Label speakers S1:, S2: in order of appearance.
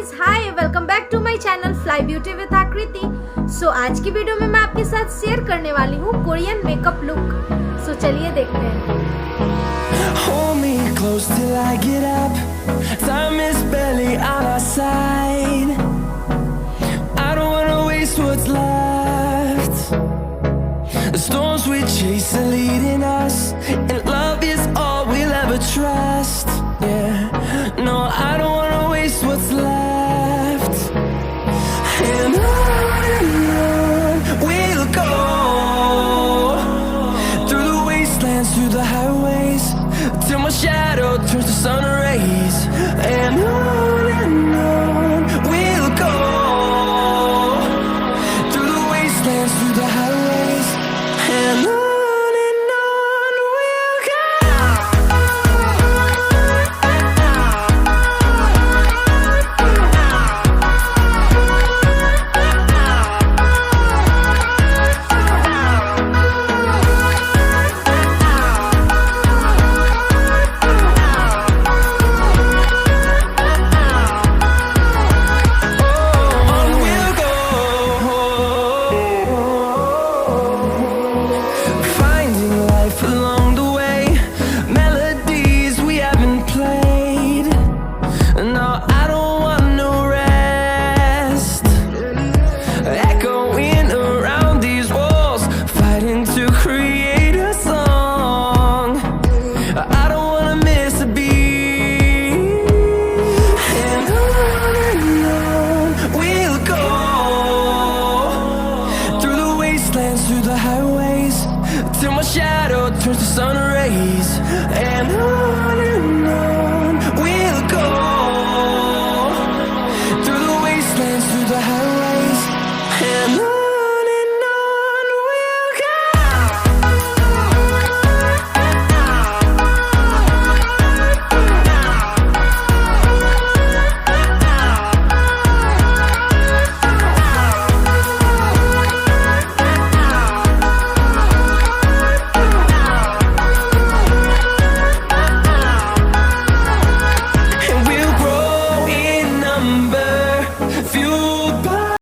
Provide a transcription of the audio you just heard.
S1: Guys, hi, welcome back to my channel fly beauty with Akriti. So आज की video में मैं आपके साथ शेयर करने वाली हूँ कोरियन मेकअप लुक। सो चलिए देखते हैं।
S2: Hold me close till I get up. Time is barely on our side. I don't wanna waste what's left. The storms we chase are leading us, and love is all we'll ever trust. Yeah, no, I don't wanna waste what's left. And on we'll go, through the wastelands, through the highways, till my shadow turns to sun rays. And on we'll go, through the wastelands, through the highways, and on we'll go. Finding life along the way, melodies we haven't played. No,